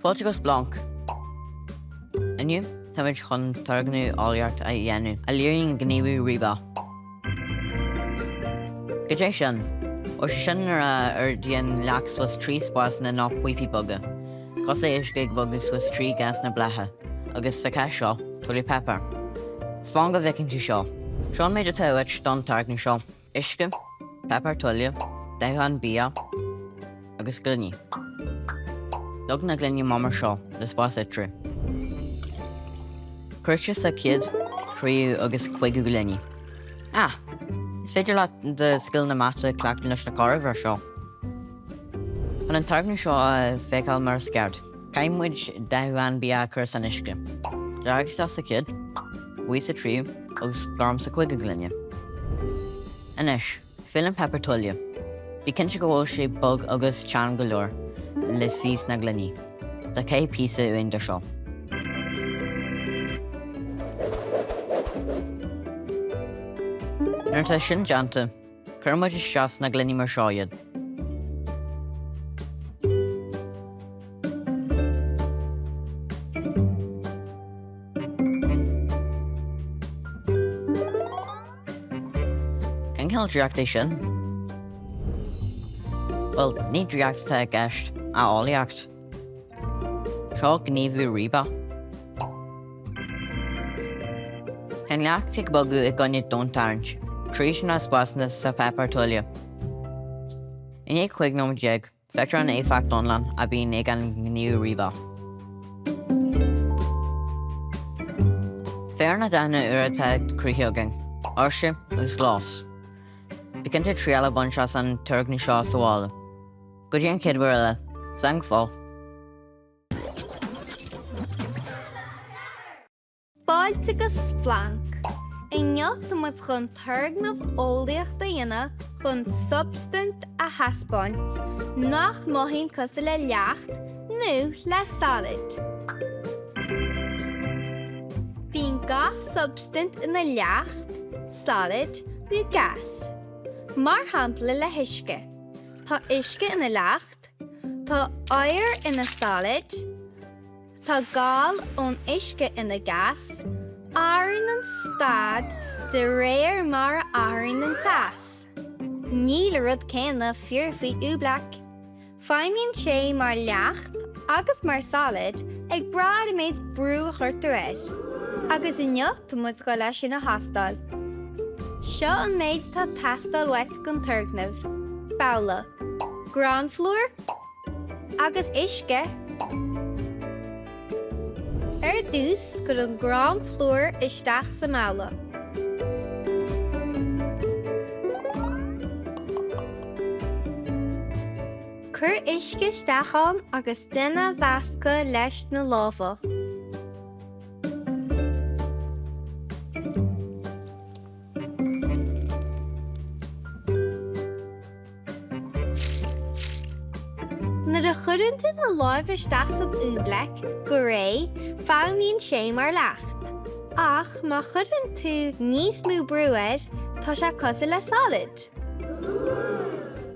Fáilteachas Blanc. Aniu, táid chun targanú áilíocht a dhéanú, a líonn gníomhú riba. Go dté sin, ó sin ar díon leachs was trí spás na nach puipi boga. Cos é isce ag bogus was trí gas na blethe, agus sa ceis seo, tuairú pepper. Fáinge bhicinn tú seo. Seán méid a táid don targanú seo. Isce, pepper tuile, deithan bia, agus glunne. Lug na glunne mamar seo, le spás itri. Cuirte sa ciad, tríú agus chuigú glunne. Is féidir leat de scill na mata cleachtain leis na caribh seo. An targanú seo a bheicáil mar sceart. Caimmuid deithan bia chur san isce. Deagas sa ciad, bhui sa tríú, agus garm sa chuigú glunne. Inis, fill an pepper tuile. Bhí cinnte go bhfuil sé bug agus tean go leor le sís na glunne. Tá cé písa uainn de seo. Nuair tá sin deanta, chuirmuid is seas na glunne mar seo iad. Cén ceall dríocht é sin? Well, ní dríocht tá gceist a áilíocht. Seo gníomhú riba. Cén leacht ag bogu i gcoinne don tarint, trís na spásna sa pepper tuile. In éag chuig nó déag, feictear an éifeacht donlan a bhíon ag an gníomhú riba. Féar na daithne uair atá cruthaíogainn, airse agus glás. Bhí cinnte tríala bunseas an targanú seo sa bhála. Go dtí an céad uair eile, sang fáil. Fáilteachas Blanc. Inneocht muid chun targnamh ólaíocht a dhéine chun substant a haspáint nach maithín cosa le leacht nó le salad. Bíonn gach substant ina leacht, salad nó gas. Mar hampla le huisce. Tá uisce ina leacht, tá oighear ina salad, tá gáil ón uisce ina gas, áireann an stad de réir mar áireann an tas. Níl rud céanna fíorfaí úblach. Feimíonn sé mar leacht agus mar salad ag brad méid brú chuirtar éis, agus inneocht muid go leis sin a hastal. Seo an méid tá tastal wet gon targnamh. Bála, ground floor, agus uisce. Ar dús go an ground floor isteach sa mála. Cur uisce steachán agus duine bheasca leis na lábha. Na de chudann tú na láimh isteach san úblach go ré feimíonn sé mar leacht. Ach má chudann tú níos mú brúid tá sé cosa le salad.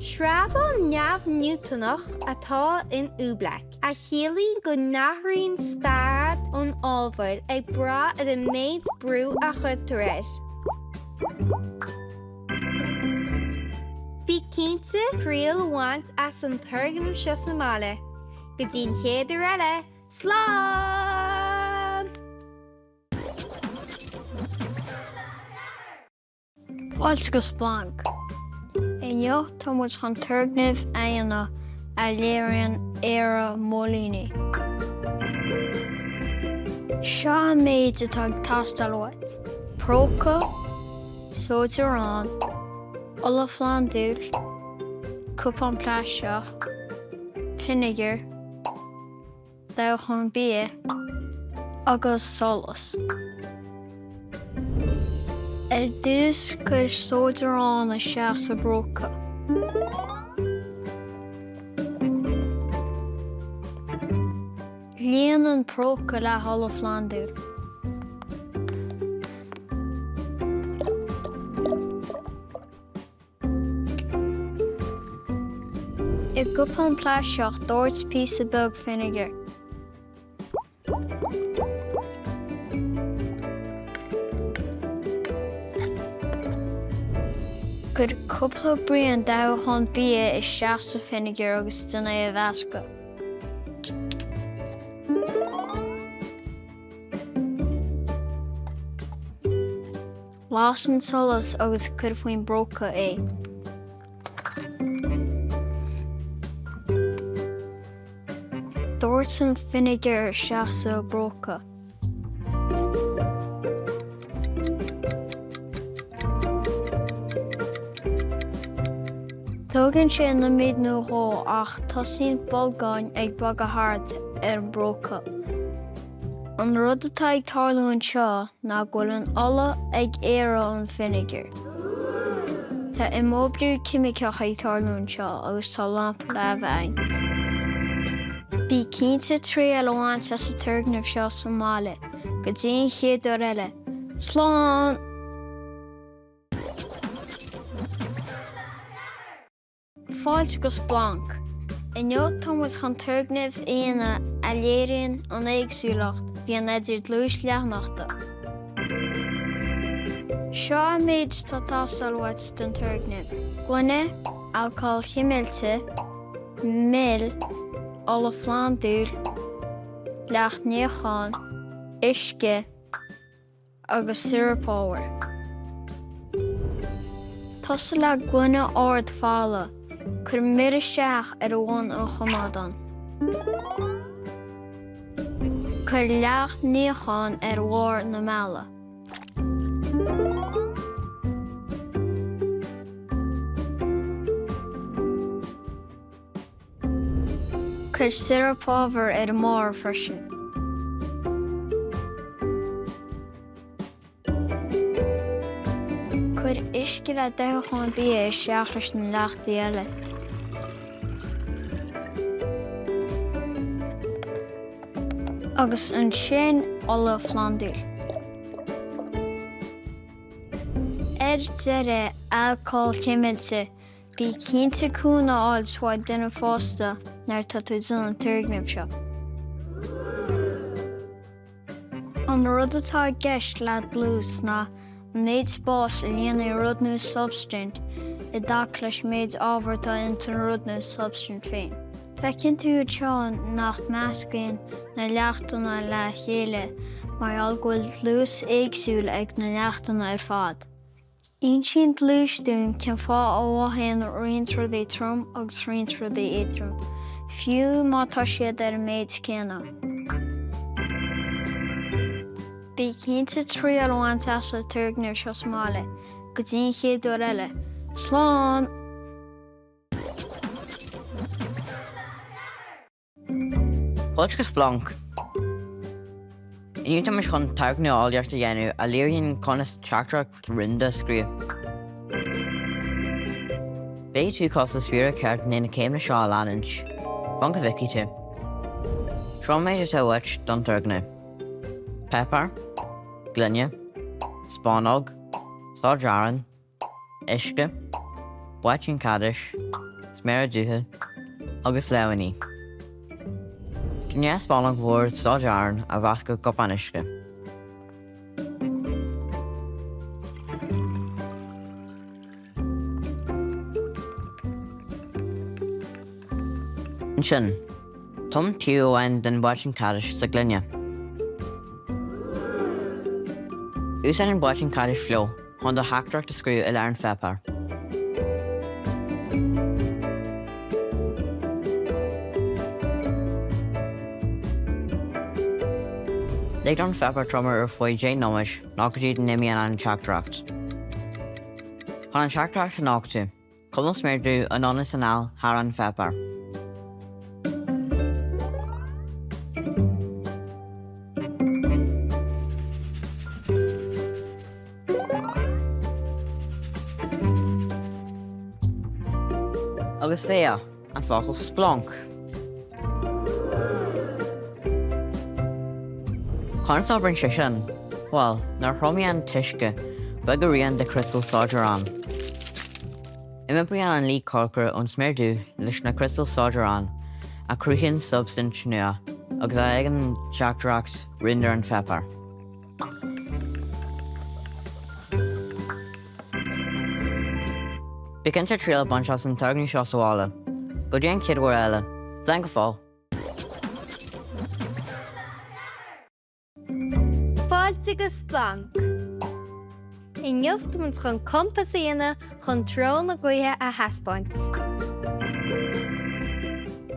Sreabháil neamh Newtonach atá in úblach a chiallaíonn go nathraíonn stad ón ábhar ag bra ar an méid brú a chuirtar éis. Bhí cinnte príal bhaint as an targanú seo sa mála. Go dtí chéidir eile, slán! Fáilteachas Blanc. Inneocht tá muid chun targnamh aonach a léironn éire mólíní. Seo an méid atá tastal wet. Próca, sóidearán, ola flandúil, cúpán pláiseach, vinegar, deochan bia, agus solas. Ar dús chuir sóidearán a seach sa bróca. Líon an próca le ola flandúil. I gcúpán pláiseach dúirt píosa bug vinegar. Gur cúpla bliain dá chun bia is 60 vinegar agus duna a bhasca. Lás an solas agus cur faoin broca é. Dúirt an vinegar 60 broca. Tugann sé na míad nó ró ach tosaíonn bolgáin ag bag a thart ar an broca. An rud atá ag tarlún seo ná ghfuil an ola ag éire an vinegar. Tá imóbriú cimiceach ag tarlún seo agus tá lamp le bhain. Bhí cinnte trí eile sa turgnamh seo Somália, go dtí chéadú eile. Slán! Fáilte gus blanc. I nniu Thomas chun turgnamh aana a léiríonn an éagsúlacht bhí an idir dlúis leathnachta. Seo a méid tá tásalhaid den turgnamh. Glunne, alcohol chimilte, mill, ola flandúil, leacht níocháin, uisce agus sirapáhar. Tosa le glunne ard fála, chur mire seach ar bhain an chomadan. Chur leacht níocháin ar mhór na meala. Chur sirapábhar ar mór freisin. Chur uisce le deachán bia is seach leis na leachtaí eile. Agus an sin ola flandúil. Deire alcohol chimilte, bhí cinnte cúna áil swaid duna fásta nar tá tú an turgnamh seo. An rud atá gceist le dlús ná méid spás i líana rudnú substint I dach leis méid ábharta inta rudnú substint féin. Fecinn tú teán nach meascain na leachtainna le chéile mar algúil dlús éagsúil ag na leachtainna ar fad. Íon sin dlúsdún ceann fá óháin roinnt rud é trom agus roinnt rud é étrom. Fiú má tá siad ar méid céanna. Bhí cinnte trí amháin teasa turgnamh seo Somália, go dtí chéadú eile. Slán! Póilteachas blanc. Inúta mar chun targna áilíocht a dhéanú a léiríonn conas teachtracht rinda scríomh. Bé tú cos sfíra ceart na céimna seo a lánins, banca bhici tú. Trom méid atá uait don targna. Pepper, glunne, spánog, sláidearan, uisce, buaitín cadis, sméar dútha, agus lehaní. Dne spánog mhór sláidearan a bhaca go an uisce. An sin, tom tíú amhain den buaitín cadis sa glunne. Úsáid an buaitín cadis fleo, chun do heachtracht a scríú i lear an pepper. Léigh an pepper tromar ar faoi dé nóis ná go dtí nimíonn an teachtracht. Chun an teachtracht an áchtú, chumas méadú an ónas anál thar an pepper. Agus féa an focail splonc. Chun ábhainn sé sin, well, nar thromaíonn tuisce bagaríonn de crystal sláidearán. Imibríonn an lí corcair ón sméardú leis na crystal sláidearán a cruithíonn substint nua agus ag an seachtarach rindar an feapar. Bíonn sé tríal ban seas an targnaí seo sála. Go dtí an ciadmhar eile, d'fhan go fáil. Fáilte agus banc. I ngeocht man chun compasíana chun trón na gcuithe a haspáint.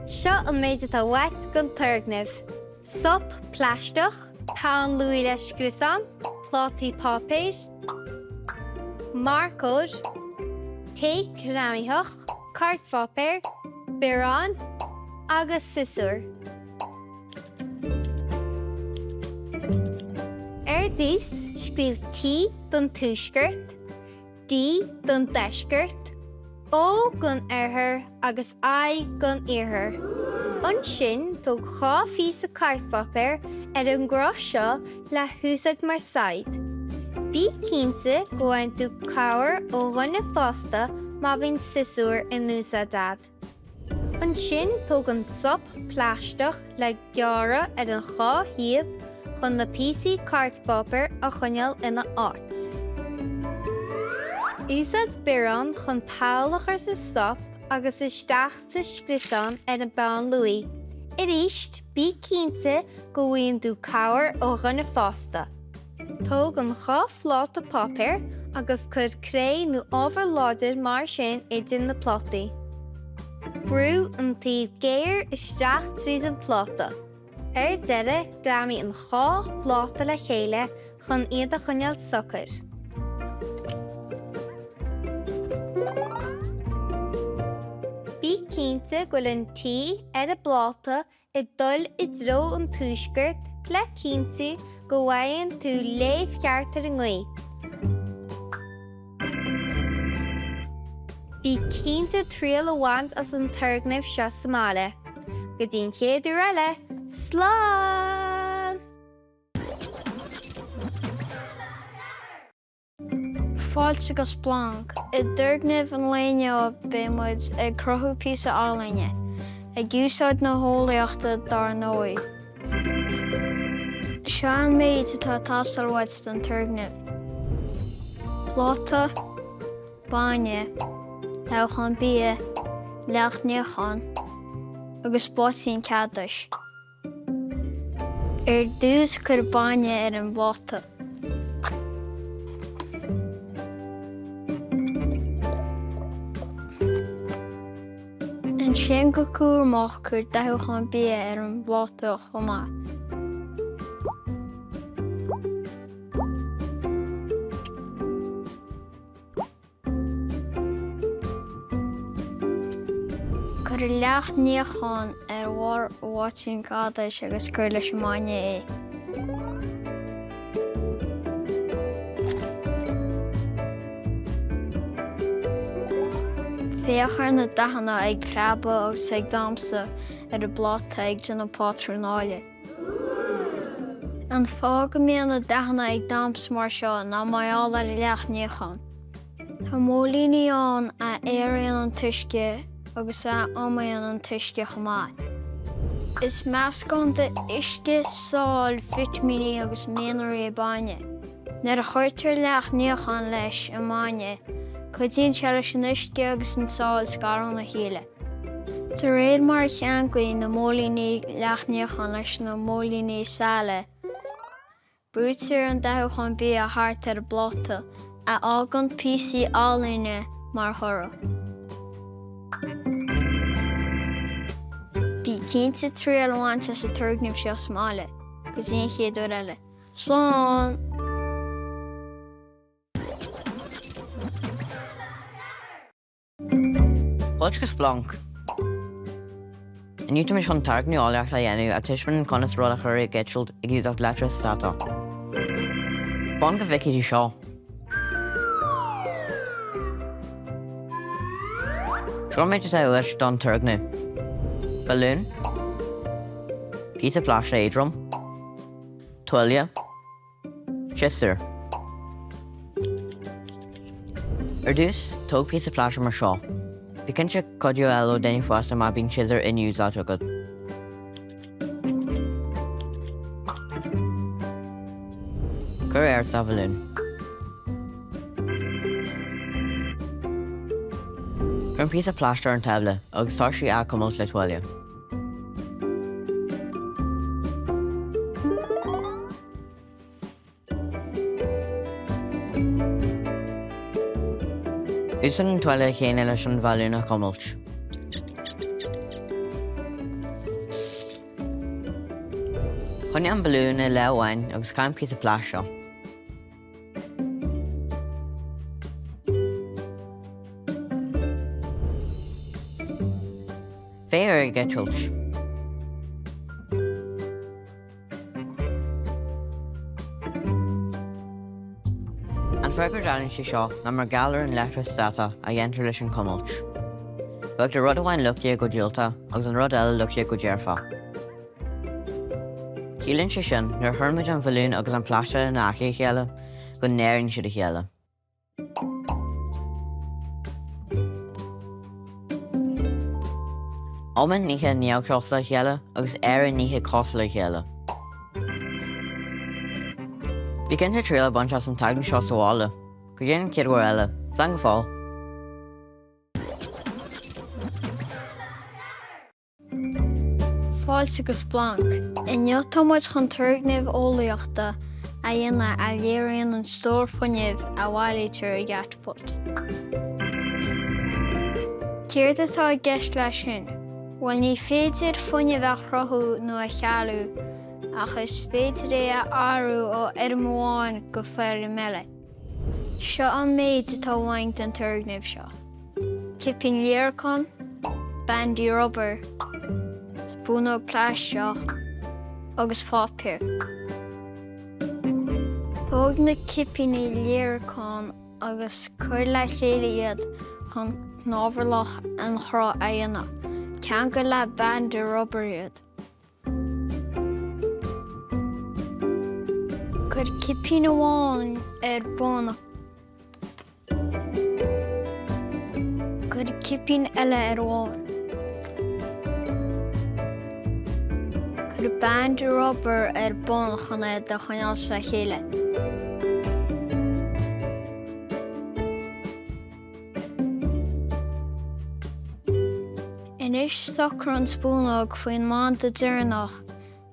Seo an méide tá wet gon turgnamh. Sop pláisteach, pán luí leis grisán, plátaí pápéis, marcód, té cramíthach, cart fápéir, bearán agus sisúr. Dís scríb T don túisgurt, D don deisgurt, O gon airthir agus I gon iarthir. An sin tó chá fís a cartfapéir an grás seo le húsad mar said. Bí cínte gohain tú cabhar ó runne fásta má bhín sisúr in núsa dad. An sin tó gon sop pláisteach le geara an chá hiad chun na PC cartfapéir a chuineal ina áit. Úsad bearán chun pálachar sa sop agus isteach sa scrisán ar na bán luí. I ríist, bí cínte go bhfuain tú cabhar ó runne fásta. Tóg an chá phláta papéir agus chud cré nó ábhar láidir mar sin idir na plátaí. Brú an taobh géir isteach tríos an pláta. Deire gramí an chá phláta le chéile chun iad a chuineal socair. Bí cínte go linn tí ar a bláta I dul I dro an túisgurt le cínte go bhhaigheann tú léamhcheartar an ngaí. Bí cínte tríal amhaint as an turgnamh seo Somála. Go dtí chéadú eile, slán! Fáilte agus blanc. I dúrgnamh an léineo bémuid ag crothú píosa álainne. Ag úsáid na hólaíochta dar nói. Seo an méid atá tastalhaid don turgnamh. Pláta, bainne, leabhchan bia, leachníochan, agus bátín cadais. Dús chur bainne ar an bláta. An sin go cúrmach chur deúchan bia ar an bláta chomá. Chur leachníochan ar bhátín cadais agus chur leis maine é. Féachar na dahanna ag creabba agus ag damsa ar a bláta ag duna patrónáile. An fág go mbíonn na dahanna ag dams mar seo ná maiall ar leachníochan. Tá mólíní ann a éiríonn an tuisce agus a amaíonn an tuisce chomá. Is meascán de isce, sáil, vitamíní agus mianarí bainne. Nar a chuirtear leachníochan leis a maine, chuidíonn se leis an isce agus an sáil scarán na chéile. Tá réad mar cheangaí na mólíní leachníochan leis na mólíní sála. Brútear an deúchan bia a thart ar a bláta a ágan PC álainne mar thora. Bí cínte tríal amhaint as a turgnamh seo Somála, go dtí chéadú eile. Slán! Fáilte agus blanc. Iniuta mis chun targnaí áileach le dhéanú a tuismann an conas róla chuir ag gceisiúil ag úsach letra stata. Bán go bhicíí seo. Seán méid is uais don turgnaí. Balún, píosa pláiste éadrom, tuaille, sistear. Dús, tóg píosa pláiste mar seo. Bhíonn sé codú eile ó daoine fásta má bíonn siidir inniu agad. Gur sa bhilún. Gur pí a pláistir an tabla agus tá sí a cumult le tuaile. Úsan an tuaile chéine leis an bhilún a cumult. Chine an balún i leabhain agus caim pí a pláisio. Fé ar ag gceitilt. An freagur daann sé seo na mar galar an leithre stata a dhéantar leis an cumult. Bheadh de rud amháin luchtaí go díolta agus an rud eile luchtaí go dearfa. Cílann sé sin nuair thuirmid an bhilún agus an pláiste na acha chéile go néironn siad a chéile. Óman níthe neamhchrosta chéile agus éire níthe cosla chéile. Bhí cinnte tríla buint as an tagn seo sáile, go dhéanaan céadúir eile, san go fáil. Fáilte agus blanc. I nniu tomuid chun turgnimh ólaíochta a dhéanana a léiríonn an stór fuinneamh a bhhailítear i gceatpót. Céird atá ag gceist leis sin, bhfuil ní féidir fuinneamh a chruthú nó a chealú, ach is féidir é a áhrú ó idirmháin go feirr meile. Seo an méid atá bhaint den turgnimh seo. Cipín léarcán, bandí rubber, spúnóg pláisteach agus pápír. Tóg na cipíní léarcán agus chuir le chéile iad chun nábharlach an chrá a dhéanana. Ceann go le bandí rubber iad. Chuir cipín amháin ar bánach. Chuir cipín eile ar bháin. Chuir bandí rubber ar bánachanna de chuineáil le chéile. Inis socr an spúnóg faoin mán de deireanach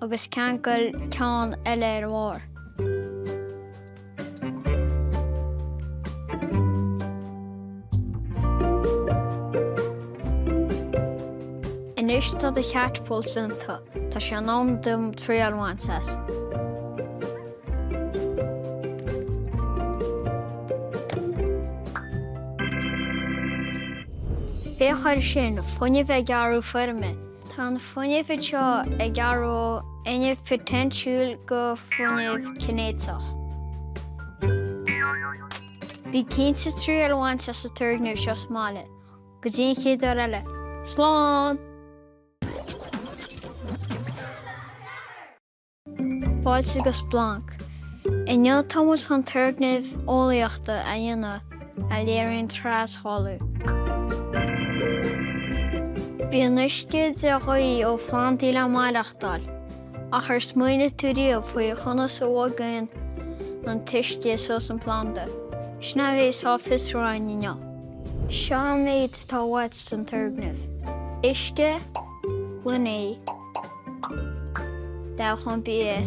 agus ceann go ceann eile ar bharr. Inis tá a cheatpóil santa, tá sé an am dom tríalhaintas. Féachar sin fuinneamh ag gearú fuirme. Tá an fuinneamh seo ag gearú inneamh potentiúil go fuinneamh cinéadach. Bhí cinnte tríalhaintas a turgnimh seo smála, go dtí chéadúir eile. Slán! Fáilte agus blanc. I nniu tomuid chun turgnimh ólaíochta a dhéanana a léiríonn trasháilú. Bhí an uiscéad a ghaí ó phláintí le maireachtáil, ach ar smaoine túríomh faoi chunas ó bhagainn an tuisce sos an planta. Sneamhéis á fisráin i nniu. Seo an méid tá bhaid san turgnimh. Uisce, glunaí, dáchan bia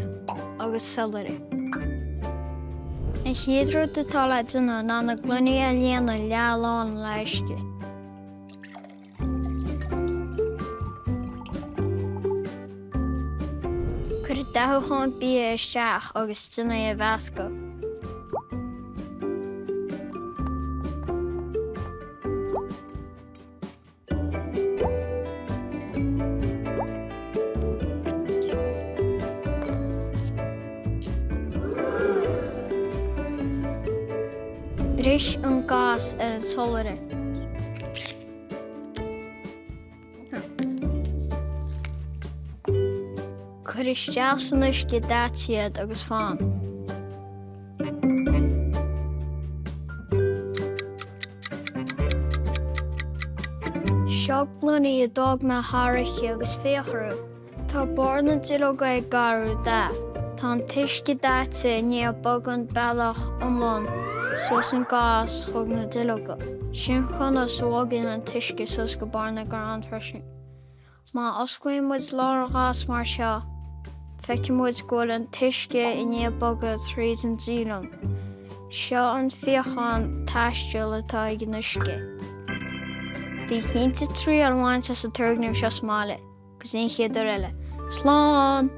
agus celery. An chéadú atá le duna ná na glunaí a léana lealáin le uisce. Chuir dáchan bia isteach agus duna a bhasco. Rís an gás ar an soláire. Chuir isteach san uisce dáitiad agus fáin. Seo glunaí a dog me háiriche agus féocharú. Tá barna duilge ag garú dá. Tá an tuisce dáte ní a bogan bailach omlán, sos an gás chug na duileoga. Sin chuna sógin an tuisce sos go barna gur an thrasin. Má oscuim muid lá a gás mar seo, feici muid gúil an tuisce I ní a bogad tríd an dílam. Seo an fiochan taisteil atá ag an uisce. Bhí cinnte trí armhainte sa turgnam seo smála, gus in chéad ar eile. Slán!